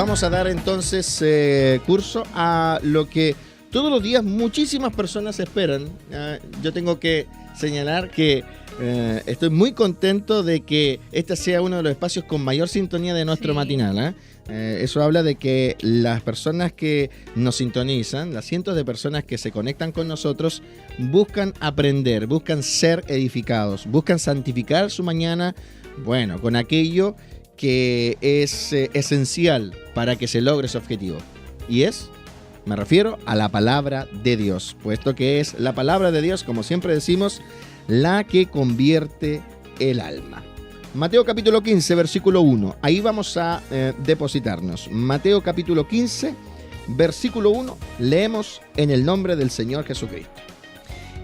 Vamos a dar entonces curso a lo que todos los días muchísimas personas esperan. Yo tengo que señalar que estoy muy contento de que este sea uno de los espacios con mayor sintonía de nuestro matinal. Eso habla de que las personas que nos sintonizan, las cientos de personas que se conectan con nosotros, buscan aprender, buscan ser edificados, buscan santificar su mañana, bueno, con aquello que es esencial para que se logre ese objetivo. Y me refiero a la palabra de Dios, puesto que es la palabra de Dios, como siempre decimos, la que convierte el alma. Mateo capítulo 15, versículo 1. Ahí vamos a depositarnos. Mateo capítulo 15, versículo 1. Leemos en el nombre del Señor Jesucristo.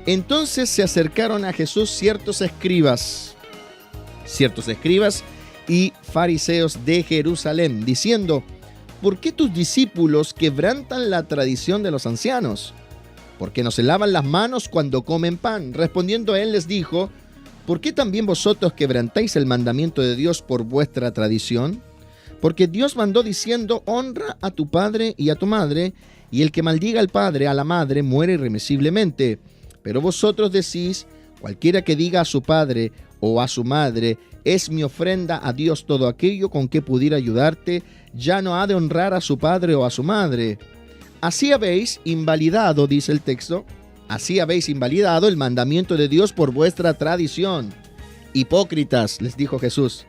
Entonces se acercaron a Jesús ciertos escribas y fariseos de Jerusalén, diciendo: ¿por qué tus discípulos quebrantan la tradición de los ancianos? Porque no se lavan las manos cuando comen pan. Respondiendo él les dijo: ¿por qué también vosotros quebrantáis el mandamiento de Dios por vuestra tradición? Porque Dios mandó diciendo: honra a tu padre y a tu madre, y el que maldiga al padre, a la madre, muere irremisiblemente. Pero vosotros decís: cualquiera que diga a su padre o a su madre, es mi ofrenda a Dios todo aquello con que pudiera ayudarte, ya no ha de honrar a su padre o a su madre. Así habéis invalidado, dice el texto, así habéis invalidado el mandamiento de Dios por vuestra tradición. Hipócritas, les dijo Jesús,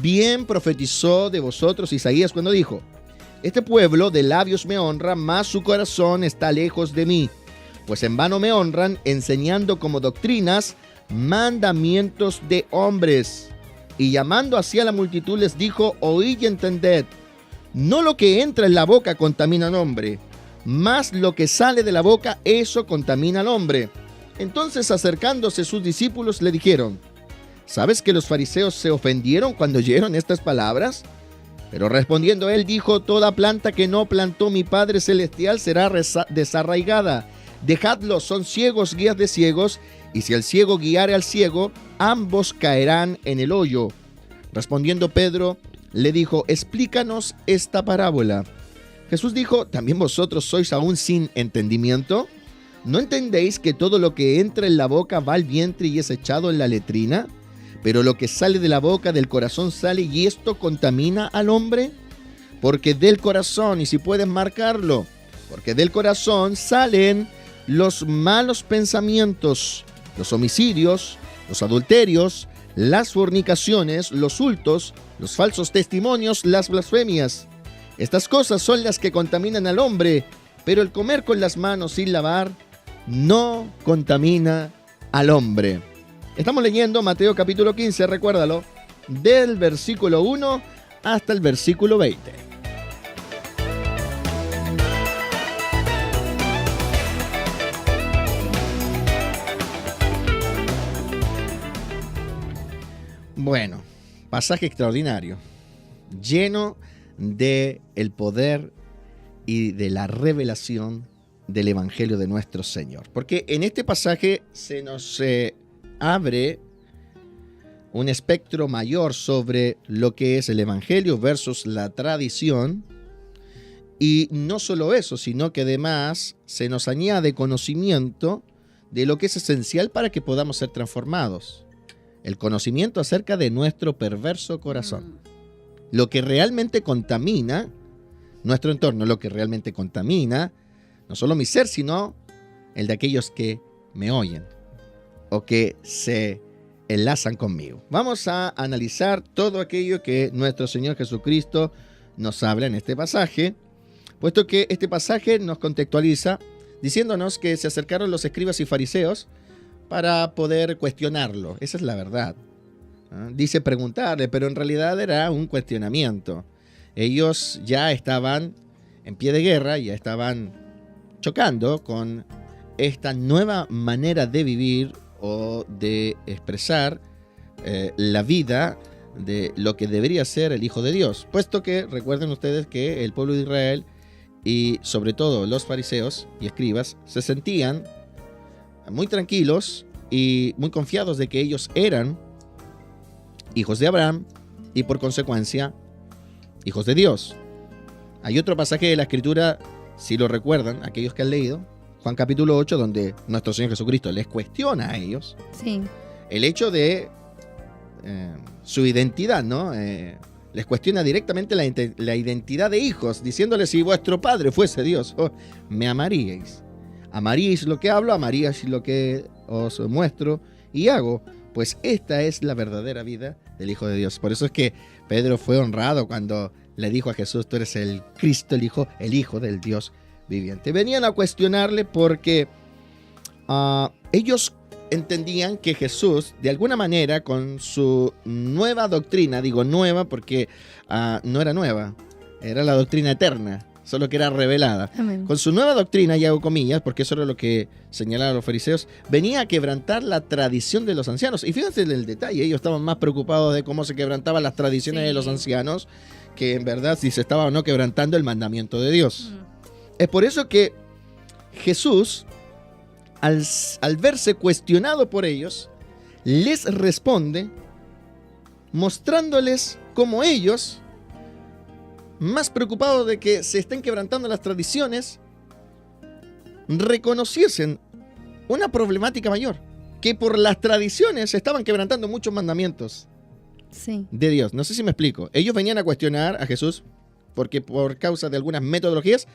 bien profetizó de vosotros Isaías cuando dijo: este pueblo de labios me honra, mas su corazón está lejos de mí. Pues en vano me honran, enseñando como doctrinas mandamientos de hombres. Y llamando así a la multitud les dijo: oíd y entended. No lo que entra en la boca contamina al hombre, mas lo que sale de la boca, eso contamina al hombre. Entonces, acercándose sus discípulos, le dijeron: ¿sabes que los fariseos se ofendieron cuando oyeron estas palabras? Pero respondiendo él dijo: toda planta que no plantó mi Padre Celestial será desarraigada. Dejadlos, son ciegos, guías de ciegos, y si el ciego guiare al ciego, ambos caerán en el hoyo. Respondiendo Pedro, le dijo: explícanos esta parábola. Jesús dijo: ¿también vosotros sois aún sin entendimiento? ¿No entendéis que todo lo que entra en la boca va al vientre y es echado en la letrina? Pero lo que sale de la boca, del corazón sale, y esto contamina al hombre. Porque del corazón, y si puedes marcarlo, porque del corazón salen los malos pensamientos, los homicidios, los adulterios, las fornicaciones, los hurtos, los falsos testimonios, las blasfemias. Estas cosas son las que contaminan al hombre, pero el comer con las manos sin lavar no contamina al hombre. Estamos leyendo Mateo capítulo 15, recuérdalo, del versículo 1 hasta el versículo 20. Bueno, pasaje extraordinario, lleno de el poder y de la revelación del Evangelio de nuestro Señor. Porque en este pasaje se nos abre un espectro mayor sobre lo que es el Evangelio versus la tradición. Y no solo eso, sino que además se nos añade conocimiento de lo que es esencial para que podamos ser transformados. El conocimiento acerca de nuestro perverso corazón. Lo que realmente contamina nuestro entorno, lo que realmente contamina no solo mi ser, sino el de aquellos que me oyen o que se enlazan conmigo. Vamos a analizar todo aquello que nuestro Señor Jesucristo nos habla en este pasaje, puesto que este pasaje nos contextualiza diciéndonos que se acercaron los escribas y fariseos para poder cuestionarlo. Esa es la verdad. Dice preguntarle, pero en realidad era un cuestionamiento. Ellos ya estaban en pie de guerra, ya estaban chocando con esta nueva manera de vivir o de expresar la vida de lo que debería ser el Hijo de Dios. Puesto que recuerden ustedes que el pueblo de Israel y sobre todo los fariseos y escribas se sentían muy tranquilos y muy confiados de que ellos eran hijos de Abraham y por consecuencia hijos de Dios. Hay otro pasaje de la Escritura, si lo recuerdan, aquellos que han leído, Juan capítulo 8, donde nuestro Señor Jesucristo les cuestiona a ellos Sí. el hecho de su identidad, ¿no? Les cuestiona directamente la identidad de hijos, diciéndoles: si vuestro Padre fuese Dios, me amaríais. Amaríais lo que hablo, amaríais lo que os muestro y hago. Pues esta es la verdadera vida del Hijo de Dios. Por eso es que Pedro fue honrado cuando le dijo a Jesús: tú eres el Cristo, el Hijo del Dios viviente. Venían a cuestionarle porque ellos entendían que Jesús, de alguna manera, con su nueva doctrina, digo nueva porque no era nueva, era la doctrina eterna, solo que era revelada. Amén. Con su nueva doctrina, y hago comillas, porque eso era lo que señalaban los fariseos, venía a quebrantar la tradición de los ancianos. Y fíjense en el detalle, ellos estaban más preocupados de cómo se quebrantaban las tradiciones de los ancianos, que en verdad si se estaba o no quebrantando el mandamiento de Dios. Es por eso que Jesús, al verse cuestionado por ellos, les responde mostrándoles cómo ellos, más preocupados de que se estén quebrantando las tradiciones, reconociesen una problemática mayor, que por las tradiciones se estaban quebrantando muchos mandamientos Sí. de Dios. No sé si me explico. Ellos venían a cuestionar a Jesús porque por causa de algunas metodologías,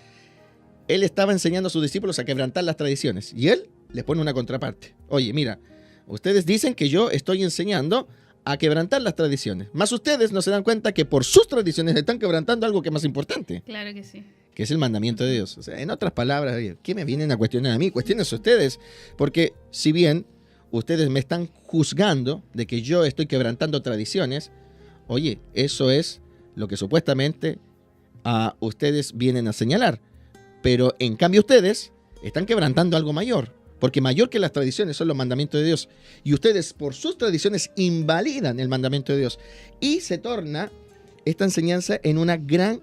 él estaba enseñando a sus discípulos a quebrantar las tradiciones. Y él les pone una contraparte. Oye, mira, ustedes dicen que yo estoy enseñando a quebrantar las tradiciones. Más ustedes no se dan cuenta que por sus tradiciones están quebrantando algo que es más importante, Claro que sí. que es el mandamiento de Dios. O sea, en otras palabras, oye, ¿qué me vienen a cuestionar a mí? Cuestiónense ustedes. Porque si bien ustedes me están juzgando de que yo estoy quebrantando tradiciones, oye, eso es lo que supuestamente ustedes vienen a señalar. Pero en cambio ustedes están quebrantando algo mayor, porque mayor que las tradiciones son los mandamientos de Dios. Y ustedes por sus tradiciones invalidan el mandamiento de Dios. Y se torna esta enseñanza en una gran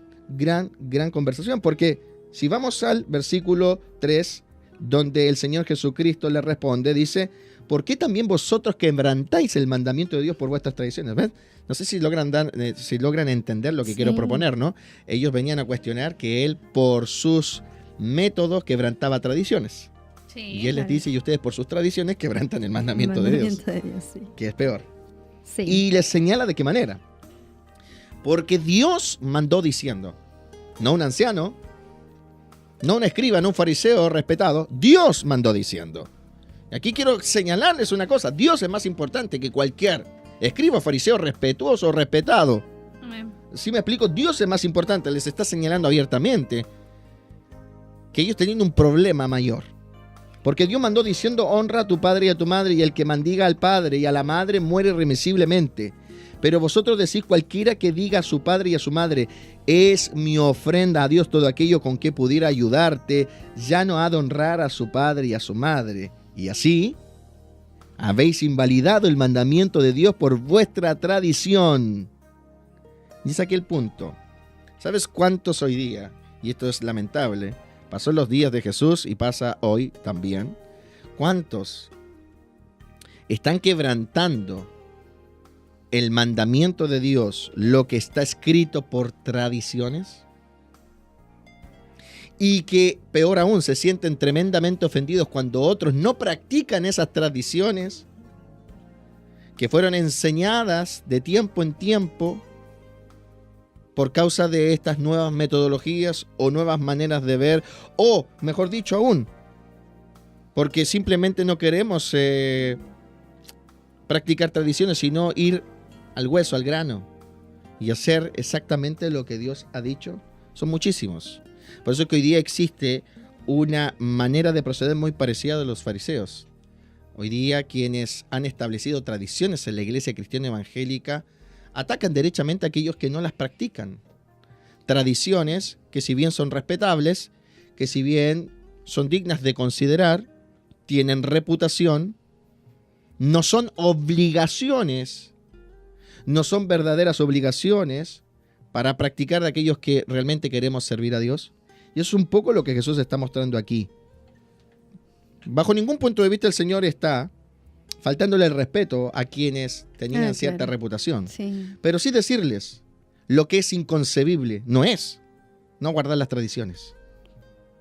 conversación. Porque si vamos al versículo 3, donde el Señor Jesucristo le responde, dice: ¿por qué también vosotros quebrantáis el mandamiento de Dios por vuestras tradiciones? ¿Ven? No sé si logran entender lo que quiero proponer, ¿no? Ellos venían a cuestionar que él por sus métodos quebrantaba tradiciones. Sí, Y él les dice: y ustedes por sus tradiciones quebrantan el mandamiento de Dios, sí. que es peor. Sí. Y les señala de qué manera. Porque Dios mandó diciendo, no un anciano, no un escriba, no un fariseo respetado, Dios mandó diciendo. Aquí quiero señalarles una cosa: Dios es más importante que cualquier escriba, fariseo respetuoso o respetado. Amén. Si me explico, Dios es más importante. Les está señalando abiertamente que ellos tenían un problema mayor. Porque Dios mandó diciendo: honra a tu padre y a tu madre, y el que maldiga al padre y a la madre muere irremisiblemente. Pero vosotros decís: cualquiera que diga a su padre y a su madre, es mi ofrenda a Dios todo aquello con que pudiera ayudarte, ya no ha de honrar a su padre y a su madre. Y así habéis invalidado el mandamiento de Dios por vuestra tradición. Y es aquí el punto. ¿Sabes cuántos hoy día, y esto es lamentable, pasó en los días de Jesús y pasa hoy también, cuántos están quebrantando el mandamiento de Dios, lo que está escrito, por tradiciones? Y que, peor aún, se sienten tremendamente ofendidos cuando otros no practican esas tradiciones que fueron enseñadas de tiempo en tiempo por causa de estas nuevas metodologías o nuevas maneras de ver, o, mejor dicho aún, porque simplemente no queremos practicar tradiciones, sino ir al hueso, al grano, y hacer exactamente lo que Dios ha dicho. Son muchísimos. Por eso es que hoy día existe una manera de proceder muy parecida a los fariseos. Hoy día quienes han establecido tradiciones en la iglesia cristiana evangélica atacan derechamente a aquellos que no las practican. Tradiciones que, si bien son respetables, que si bien son dignas de considerar, tienen reputación, no son obligaciones, no son verdaderas obligaciones para practicar de aquellos que realmente queremos servir a Dios. Y eso es un poco lo que Jesús está mostrando aquí. Bajo ningún punto de vista el Señor está faltándole el respeto a quienes tenían cierta claro. reputación. Sí. Pero sí decirles lo que es inconcebible, no es. no guardar las tradiciones.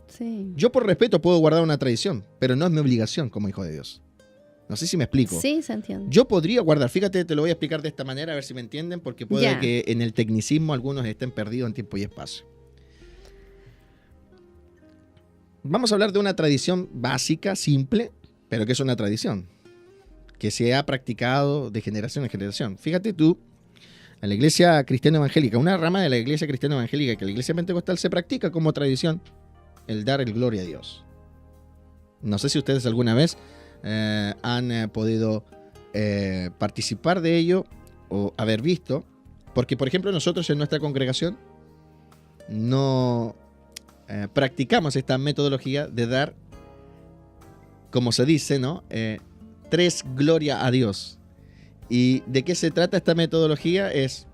Sí. Yo por respeto puedo guardar una tradición, pero no es mi obligación como hijo de Dios. No sé si me explico. Sí, se entiende. Yo podría guardar, fíjate, te lo voy a explicar de esta manera, a ver si me entienden, porque puede Ya. que en el tecnicismo algunos estén perdidos en tiempo y espacio. Vamos a hablar de una tradición básica, simple, pero que es una tradición, que se ha practicado de generación en generación. Fíjate tú, en la iglesia cristiana evangélica, una rama de la iglesia cristiana evangélica, que la iglesia pentecostal se practica como tradición, el dar el gloria a Dios. No sé si ustedes alguna vez han podido participar de ello o haber visto, porque por ejemplo nosotros en nuestra congregación no practicamos esta metodología de dar, como se dice, ¿no? 3 gloria a Dios. ¿Y de qué se trata esta metodología? Es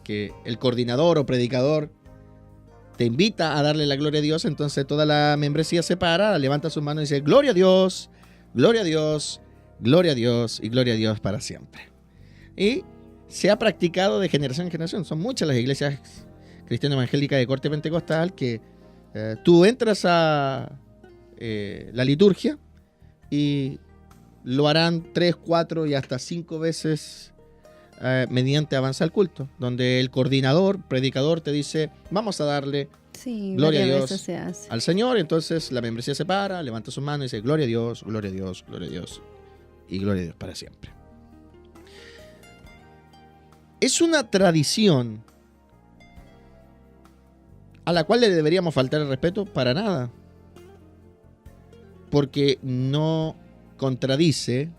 que el coordinador o predicador te invita a darle la gloria a Dios, entonces toda la membresía se para, levanta sus manos y dice gloria a Dios, gloria a Dios, gloria a Dios y gloria a Dios para siempre. Y se ha practicado de generación en generación. Son muchas las iglesias cristianas evangélicas de corte pentecostal que tú entras a la liturgia y lo harán 3, 4 y hasta 5 veces mediante avanza el culto, donde el coordinador, predicador te dice, vamos a darle Sí, gloria a varias Dios veces se hace. al Señor. Entonces la membresía se para, levanta sus manos y dice, gloria a Dios, gloria a Dios, gloria a Dios y gloria a Dios para siempre. Es una tradición a la cual le deberíamos faltar el respeto para nada, porque no contradice,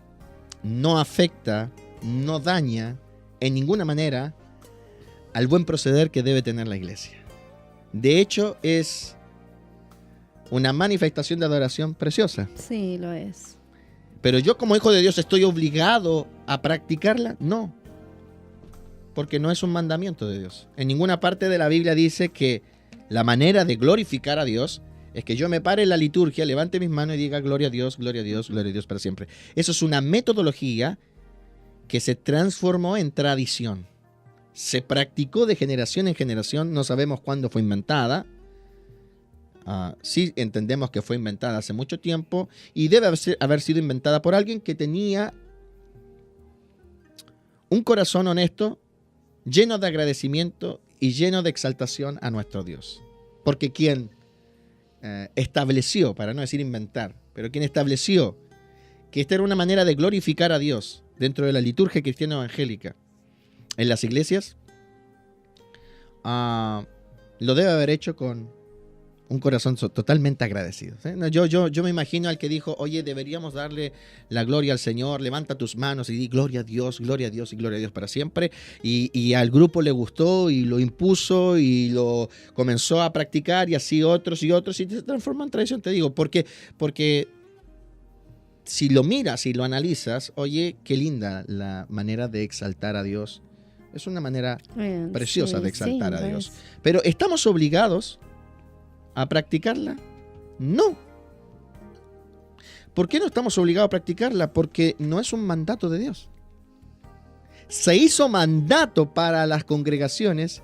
no afecta, no daña en ninguna manera al buen proceder que debe tener la iglesia. De hecho, es una manifestación de adoración preciosa. Sí, lo es. Pero yo como hijo de Dios estoy obligado a practicarla, no. Porque no es un mandamiento de Dios. En ninguna parte de la Biblia dice que la manera de glorificar a Dios es que yo me pare en la liturgia, levante mis manos y diga gloria a Dios, gloria a Dios, gloria a Dios para siempre. Eso es una metodología que se transformó en tradición. Se practicó de generación en generación, no sabemos cuándo fue inventada. Sí entendemos que fue inventada hace mucho tiempo y debe haber sido inventada por alguien que tenía un corazón honesto, lleno de agradecimiento y lleno de exaltación a nuestro Dios. Porque quien estableció, para no decir inventar, pero quien estableció que esta era una manera de glorificar a Dios dentro de la liturgia cristiana evangélica en las iglesias, lo debe haber hecho con un corazón totalmente agradecido. ¿Sí? Yo me imagino al que dijo, oye, deberíamos darle la gloria al Señor, levanta tus manos y di gloria a Dios y gloria a Dios para siempre. Y al grupo le gustó y lo impuso y lo comenzó a practicar y así otros y se transformó en tradición, te digo, porque si lo miras y lo analizas, oye, qué linda la manera de exaltar a Dios. Es una manera preciosa de exaltar a Dios. Pero ¿estamos obligados a practicarla? No. ¿Por qué no estamos obligados a practicarla? Porque no es un mandato de Dios. Se hizo mandato para las congregaciones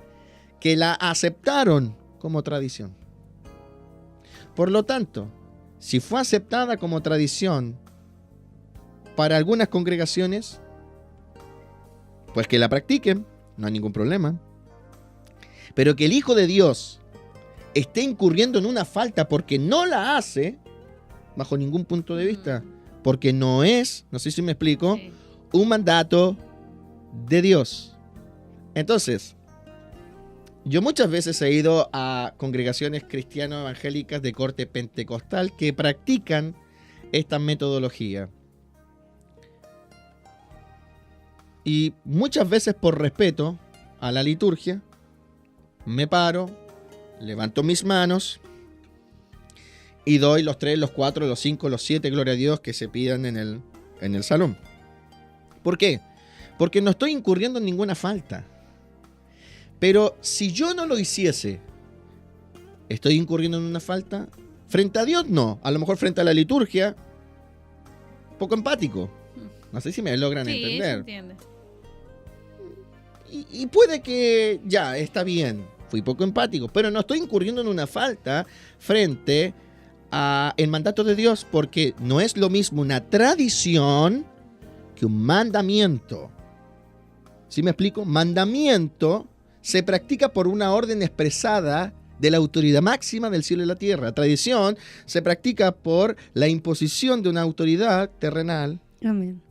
que la aceptaron como tradición. Por lo tanto, si fue aceptada como tradición para algunas congregaciones, pues que la practiquen, no hay ningún problema. Pero que el Hijo de Dios esté incurriendo en una falta porque no la hace, bajo ningún punto de vista, porque no es, no sé si me explico, Sí. un mandato de Dios. Entonces, yo muchas veces he ido a congregaciones cristiano-evangélicas de corte pentecostal que practican esta metodología. Y muchas veces por respeto a la liturgia, me paro, levanto mis manos y doy los 3, los 4, los 5, los 7, gloria a Dios, que se pidan en el salón. ¿Por qué? Porque no estoy incurriendo en ninguna falta. Pero si yo no lo hiciese, ¿estoy incurriendo en una falta? Frente a Dios no. A lo mejor frente a la liturgia, poco empático. No sé si me logran entender. Se entiende. Y puede que ya, está bien. fui poco empático, pero no estoy incurriendo en una falta frente al mandato de Dios, porque no es lo mismo una tradición que un mandamiento. ¿Sí me explico? Mandamiento se practica por una orden expresada de la autoridad máxima del cielo y la tierra. Tradición se practica por la imposición de una autoridad terrenal. Amén.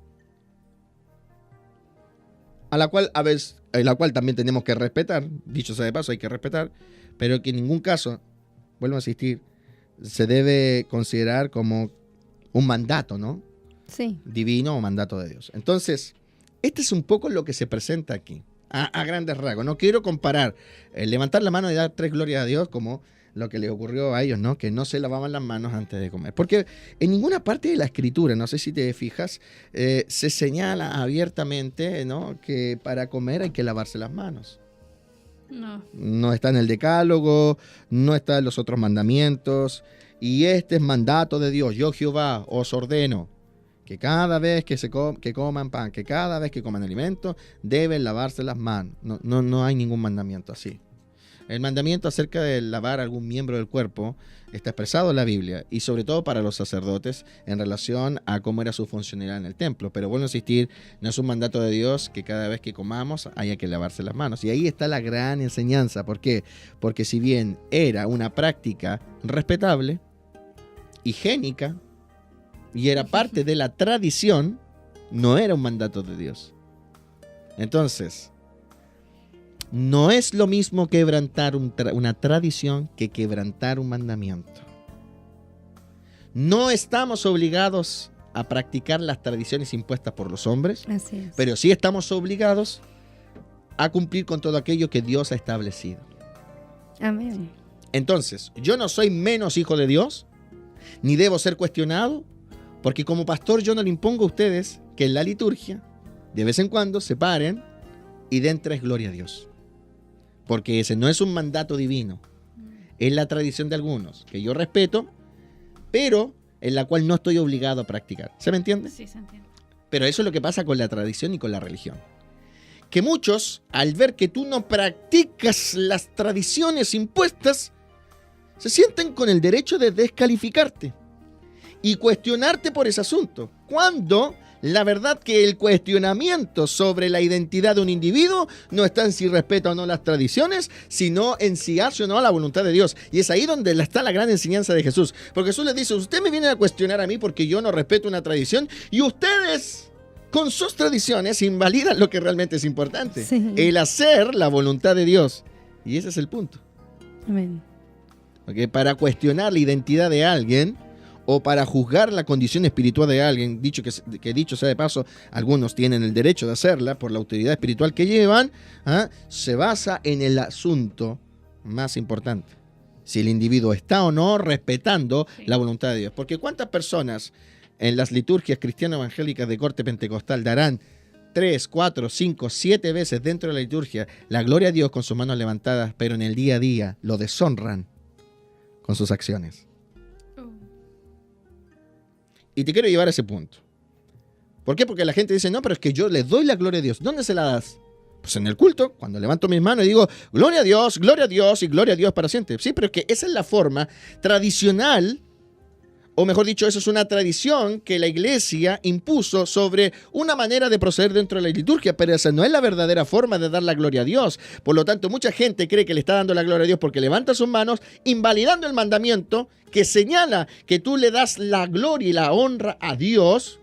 A la cual también tenemos que respetar, dicho sea de paso, hay que respetar, pero que en ningún caso, vuelvo a insistir, se debe considerar como un mandato, ¿no? Sí. Divino o mandato de Dios. Entonces, este es un poco lo que se presenta aquí, a grandes rasgos. No quiero comparar levantar la mano y dar 3 glorias a Dios como lo que le ocurrió a ellos, ¿no? Que no se lavaban las manos antes de comer. Porque en ninguna parte de la Escritura, no sé si te fijas, se señala abiertamente, ¿no?, que para comer hay que lavarse las manos. No. No está en el Decálogo, no está en los otros mandamientos. Y este es mandato de Dios. Yo, Jehová, os ordeno que cada vez que coman pan, que cada vez que coman alimento, deben lavarse las manos. No hay ningún mandamiento así. El mandamiento acerca de lavar algún miembro del cuerpo está expresado en la Biblia, y sobre todo para los sacerdotes en relación a cómo era su funcionalidad en el templo. Pero vuelvo a insistir, no es un mandato de Dios que cada vez que comamos haya que lavarse las manos. Y ahí está la gran enseñanza. ¿Por qué? Porque si bien era una práctica respetable, higiénica, y era parte de la tradición, no era un mandato de Dios. Entonces, no es lo mismo quebrantar una tradición que quebrantar un mandamiento. No estamos obligados a practicar las tradiciones impuestas por los hombres, Así es. pero sí estamos obligados a cumplir con todo aquello que Dios ha establecido. Amén. Entonces, yo no soy menos hijo de Dios, ni debo ser cuestionado, porque como pastor yo no le impongo a ustedes que en la liturgia, de vez en cuando, se paren y den 3 gloria a Dios. Porque ese no es un mandato divino, es la tradición de algunos, que yo respeto, pero en la cual no estoy obligado a practicar. ¿Se me entiende? Sí, se entiende. Pero eso es lo que pasa con la tradición y con la religión. Que muchos, al ver que tú no practicas las tradiciones impuestas, se sienten con el derecho de descalificarte y cuestionarte por ese asunto. Cuando la verdad que el cuestionamiento sobre la identidad de un individuo no está en si respeta o no las tradiciones, sino en si hace o no la voluntad de Dios. Y es ahí donde está la gran enseñanza de Jesús. Porque Jesús les dice, usted me viene a cuestionar a mí porque yo no respeto una tradición, y ustedes con sus tradiciones invalidan lo que realmente es importante. Sí. El hacer la voluntad de Dios. Y ese es el punto. Amén. Porque para cuestionar la identidad de alguien, o para juzgar la condición espiritual de alguien, dicho sea de paso, algunos tienen el derecho de hacerla por la autoridad espiritual que llevan, se basa en el asunto más importante: si el individuo está o no respetando la voluntad de Dios. Porque ¿cuántas personas en las liturgias cristianas evangélicas de corte pentecostal darán 3, 4, 5, 7 veces dentro de la liturgia la gloria a Dios con sus manos levantadas, pero en el día a día lo deshonran con sus acciones? Y te quiero llevar a ese punto. ¿Por qué? Porque la gente dice, no, pero es que yo le doy la gloria a Dios. ¿Dónde se la das? Pues en el culto, cuando levanto mis manos y digo, gloria a Dios y gloria a Dios para siempre. Sí, pero es que esa es la forma tradicional, o mejor dicho, eso es una tradición que la iglesia impuso sobre una manera de proceder dentro de la liturgia, pero esa no es la verdadera forma de dar la gloria a Dios. Por lo tanto, mucha gente cree que le está dando la gloria a Dios porque levanta sus manos, invalidando el mandamiento que señala que tú le das la gloria y la honra a Dios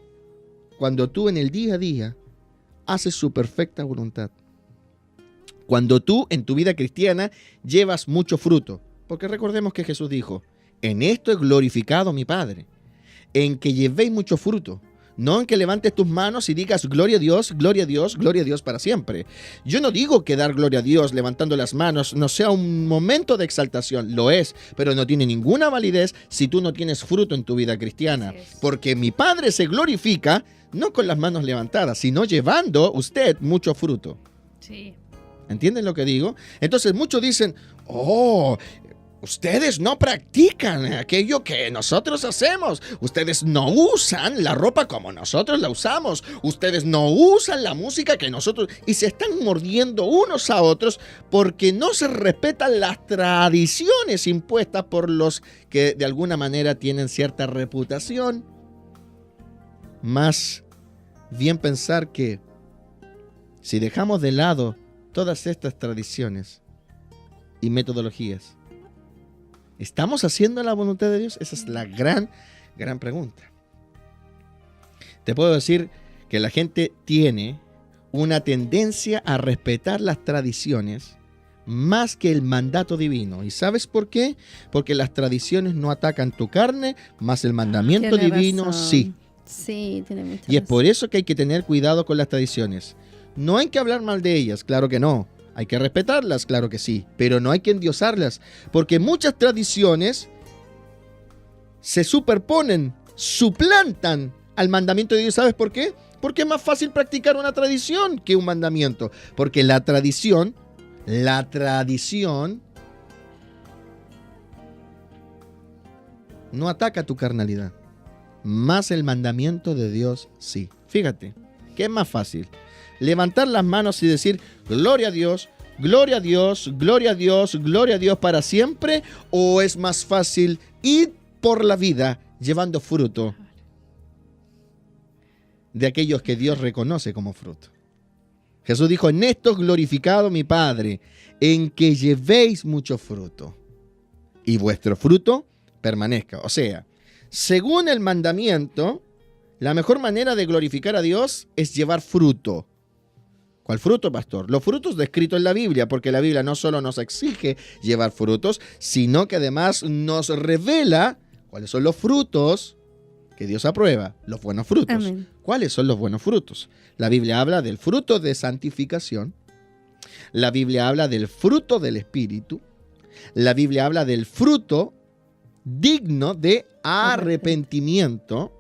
cuando tú en el día a día haces su perfecta voluntad. Cuando tú en tu vida cristiana llevas mucho fruto. Porque recordemos que Jesús dijo, en esto es glorificado mi Padre, en que llevéis mucho fruto, no en que levantes tus manos y digas gloria a Dios, gloria a Dios, gloria a Dios para siempre. Yo no digo que dar gloria a Dios levantando las manos no sea un momento de exaltación, lo es, pero no tiene ninguna validez si tú no tienes fruto en tu vida cristiana, porque mi Padre se glorifica no con las manos levantadas, sino llevando usted mucho fruto. Sí. ¿Entienden lo que digo? Entonces muchos dicen, Ustedes no practican aquello que nosotros hacemos. Ustedes no usan la ropa como nosotros la usamos. Ustedes no usan la música que nosotros... Y se están mordiendo unos a otros porque no se respetan las tradiciones impuestas por los que de alguna manera tienen cierta reputación. Más bien pensar que si dejamos de lado todas estas tradiciones y metodologías, ¿estamos haciendo la voluntad de Dios? Esa es la gran pregunta. Te puedo decir que la gente tiene una tendencia a respetar las tradiciones más que el mandato divino. ¿Y sabes por qué? Porque las tradiciones no atacan tu carne, más el mandamiento Tiene divino razón. sí. Sí, tiene mucha Y es razón. por eso que hay que tener cuidado con las tradiciones. No hay que hablar mal de ellas, claro que no. Hay que respetarlas, claro que sí, pero no hay que endiosarlas, porque muchas tradiciones se superponen, suplantan al mandamiento de Dios. ¿Sabes por qué? Porque es más fácil practicar una tradición que un mandamiento, porque la tradición no ataca tu carnalidad, más el mandamiento de Dios sí. Fíjate, ¿qué es más fácil? Levantar las manos y decir, gloria a Dios, gloria a Dios, gloria a Dios, gloria a Dios para siempre, o es más fácil ir por la vida llevando fruto de aquellos que Dios reconoce como fruto. Jesús dijo, en esto es glorificado mi Padre, en que llevéis mucho fruto, y vuestro fruto permanezca. O sea, según el mandamiento, la mejor manera de glorificar a Dios es llevar fruto. ¿Cuál fruto, pastor? Los frutos descritos en la Biblia, porque la Biblia no solo nos exige llevar frutos, sino que además nos revela cuáles son los frutos que Dios aprueba, los buenos frutos. Amén. ¿Cuáles son los buenos frutos? La Biblia habla del fruto de santificación, la Biblia habla del fruto del Espíritu, la Biblia habla del fruto digno de arrepentimiento,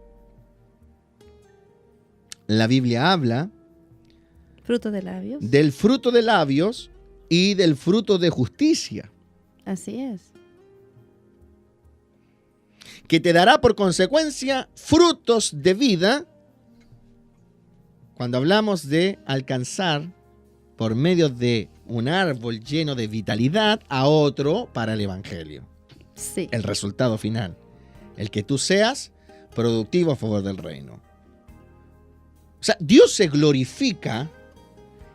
la Biblia habla Fruto de labios. del fruto de labios y del fruto de justicia, Así es. que te dará por consecuencia frutos de vida cuando hablamos de alcanzar por medio de un árbol lleno de vitalidad a otro para el Evangelio. Sí. El resultado final, el que tú seas productivo a favor del reino. O sea, Dios se glorifica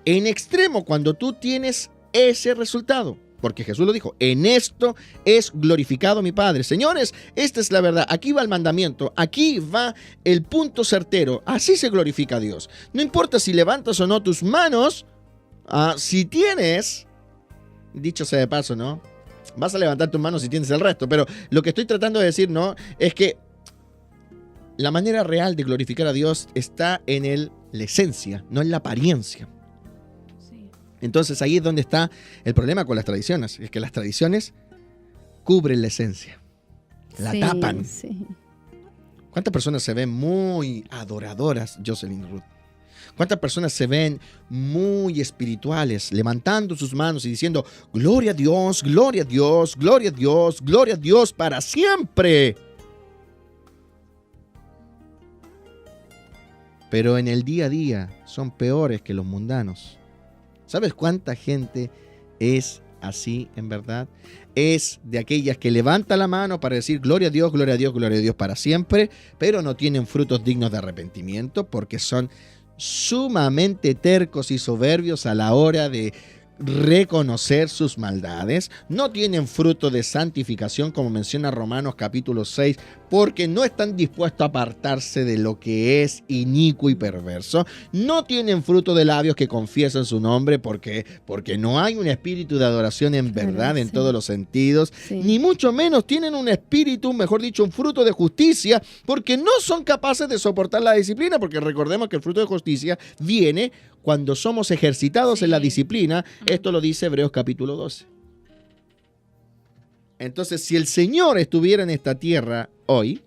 en extremo cuando tú tienes ese resultado. Porque Jesús lo dijo, en esto es glorificado mi Padre. Señores, esta es la verdad. Aquí va el mandamiento, aquí va el punto certero. Así se glorifica a Dios. No importa si levantas o no tus manos, si tienes, dicho sea de paso, ¿no? Vas a levantar tus manos si tienes el resto. Pero lo que estoy tratando de decir, ¿no? Es que la manera real de glorificar a Dios está en la esencia, no en la apariencia. Sí. Entonces ahí es donde está el problema con las tradiciones. Es que las tradiciones cubren la esencia, la tapan. Sí. ¿Cuántas personas se ven muy adoradoras, Jocelyn Ruth? ¿Cuántas personas se ven muy espirituales, levantando sus manos y diciendo, gloria a Dios, gloria a Dios, gloria a Dios, gloria a Dios para siempre? Pero en el día a día son peores que los mundanos. ¿Sabes cuánta gente es así en verdad? Es de aquellas que levanta la mano para decir gloria a Dios, gloria a Dios, gloria a Dios para siempre, pero no tienen frutos dignos de arrepentimiento porque son sumamente tercos y soberbios a la hora de reconocer sus maldades, no tienen fruto de santificación como menciona Romanos capítulo 6, porque no están dispuestos a apartarse de lo que es inicuo y perverso, no tienen fruto de labios que confiesan su nombre porque no hay un espíritu de adoración en verdad en todos los sentidos, ni mucho menos tienen un espíritu, mejor dicho, un fruto de justicia, porque no son capaces de soportar la disciplina, porque recordemos que el fruto de justicia viene cuando somos ejercitados en la disciplina. Esto lo dice Hebreos capítulo 12. Entonces, si el Señor estuviera en esta tierra hoy,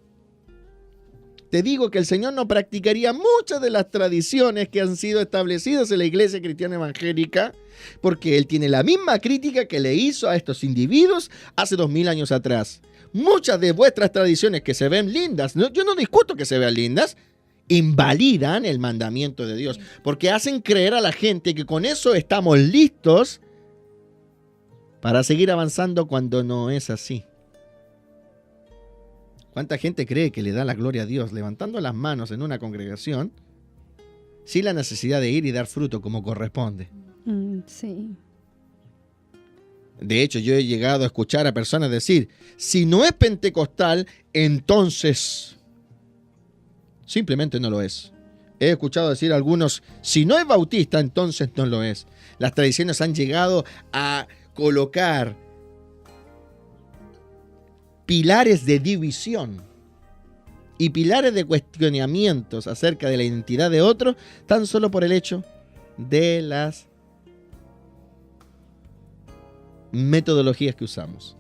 te digo que el Señor no practicaría muchas de las tradiciones que han sido establecidas en la Iglesia Cristiana Evangélica, porque Él tiene la misma crítica que le hizo a estos individuos hace 2000 años atrás. Muchas de vuestras tradiciones que se ven lindas, yo no discuto que se vean lindas, invalidan el mandamiento de Dios, porque hacen creer a la gente que con eso estamos listos para seguir avanzando cuando no es así. ¿Cuánta gente cree que le da la gloria a Dios levantando las manos en una congregación sin la necesidad de ir y dar fruto como corresponde? Sí. De hecho, yo he llegado a escuchar a personas decir, si no es pentecostal, entonces simplemente no lo es. He escuchado decir a algunos, si no es bautista, entonces no lo es. Las tradiciones han llegado a colocar pilares de división y pilares de cuestionamientos acerca de la identidad de otros, tan solo por el hecho de las metodologías que usamos.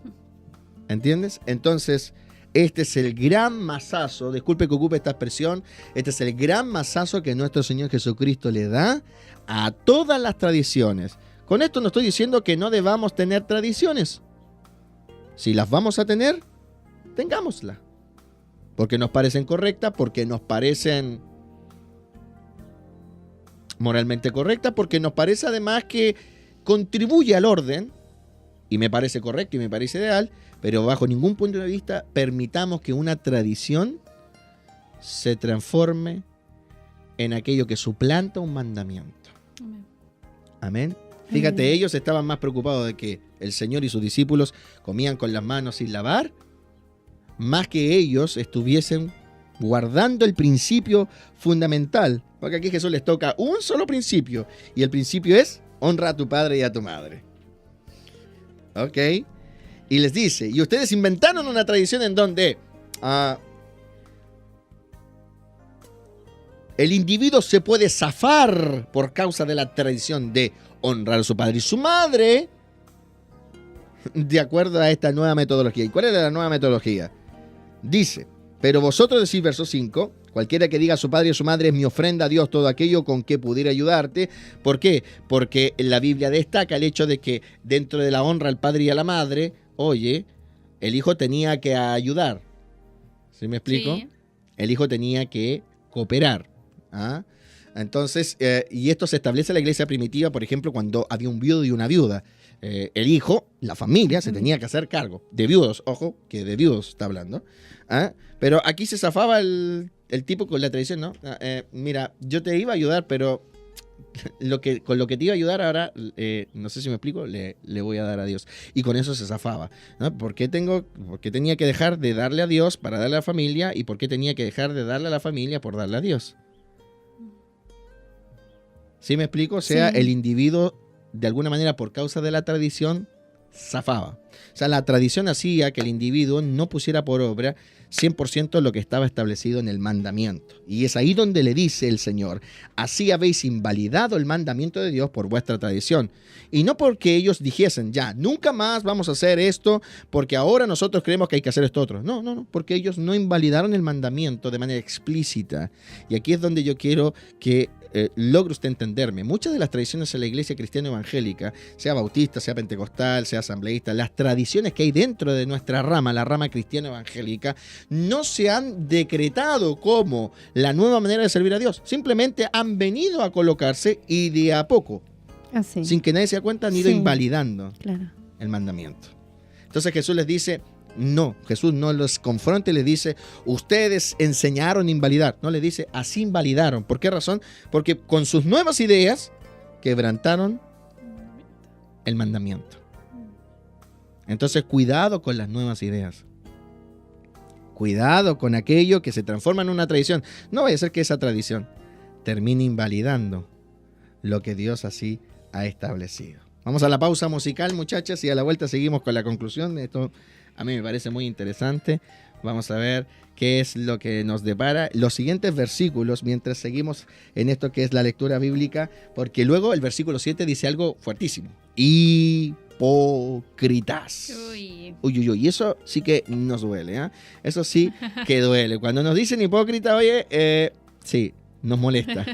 ¿Entiendes? Entonces, este es el gran mazazo, disculpe que ocupe esta expresión, este es el gran mazazo que nuestro Señor Jesucristo le da a todas las tradiciones. Con esto no estoy diciendo que no debamos tener tradiciones. Si las vamos a tener, tengámoslas. Porque nos parecen correctas, porque nos parecen moralmente correctas, porque nos parece además que contribuye al orden, y me parece correcto y me parece ideal, pero bajo ningún punto de vista permitamos que una tradición se transforme en aquello que suplanta un mandamiento. Amén. Fíjate, ellos estaban más preocupados de que el Señor y sus discípulos comían con las manos sin lavar, más que ellos estuviesen guardando el principio fundamental. Porque aquí Jesús les toca un solo principio, y el principio es honra a tu padre y a tu madre. ¿Ok? Y les dice, y ustedes inventaron una tradición en donde el individuo se puede zafar por causa de la tradición de honrar a su padre y su madre, de acuerdo a esta nueva metodología. ¿Y cuál era la nueva metodología? Dice, pero vosotros decís, verso 5, cualquiera que diga a su padre y a su madre es mi ofrenda a Dios, todo aquello con que pudiera ayudarte. ¿Por qué? Porque la Biblia destaca el hecho de que dentro de la honra al padre y a la madre, oye, el hijo tenía que ayudar. ¿Sí me explico? Sí. El hijo tenía que cooperar. ¿Ah? Entonces, y esto se establece en la iglesia primitiva, por ejemplo, cuando había un viudo y una viuda. El hijo, la familia, se tenía que hacer cargo. De viudos, ojo, que de viudos está hablando. ¿Ah? Pero aquí se zafaba el tipo con la tradición, ¿no? Mira, yo te iba a ayudar, pero con lo que te iba a ayudar ahora, no sé si me explico, le voy a dar a Dios. Y con eso se zafaba, ¿no? ¿Por qué tenía que dejar de darle a Dios para darle a la familia? ¿Y por qué tenía que dejar de darle a la familia por darle a Dios? ¿Sí me explico? O sea, Sí. el individuo, de alguna manera, por causa de la tradición, zafaba. O sea, la tradición hacía que el individuo no pusiera por obra 100% lo que estaba establecido en el mandamiento. Y es ahí donde le dice el Señor, así habéis invalidado el mandamiento de Dios por vuestra tradición. Y no porque ellos dijesen, ya, nunca más vamos a hacer esto, porque ahora nosotros creemos que hay que hacer esto otro. No, porque ellos no invalidaron el mandamiento de manera explícita. Y aquí es donde yo quiero que logre usted entenderme. Muchas de las tradiciones en la iglesia cristiana evangélica, sea bautista, sea pentecostal, sea asambleísta, las tradiciones que hay dentro de nuestra rama, la rama cristiana evangélica, no se han decretado como la nueva manera de servir a Dios. Simplemente han venido a colocarse y de a poco, Así. sin que nadie se dé cuenta, han ido Sí. invalidando Claro. el mandamiento. Entonces Jesús les dice, no, Jesús no los confronta y les dice, ustedes enseñaron a invalidar. No, les dice, así invalidaron. ¿Por qué razón? Porque con sus nuevas ideas quebrantaron el mandamiento. Entonces, cuidado con las nuevas ideas. Cuidado con aquello que se transforma en una tradición. No vaya a ser que esa tradición termine invalidando lo que Dios así ha establecido. Vamos a la pausa musical, muchachas, y a la vuelta seguimos con la conclusión. Esto a mí me parece muy interesante. Vamos a ver qué es lo que nos depara los siguientes versículos mientras seguimos en esto que es la lectura bíblica, porque luego el versículo 7 dice algo fuertísimo. Y hipócritas. Uy. Uy, uy, uy. Y eso sí que nos duele, ¿eh? Eso sí que duele. Cuando nos dicen hipócrita, oye, sí, nos molesta.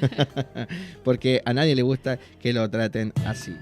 Porque a nadie le gusta que lo traten así.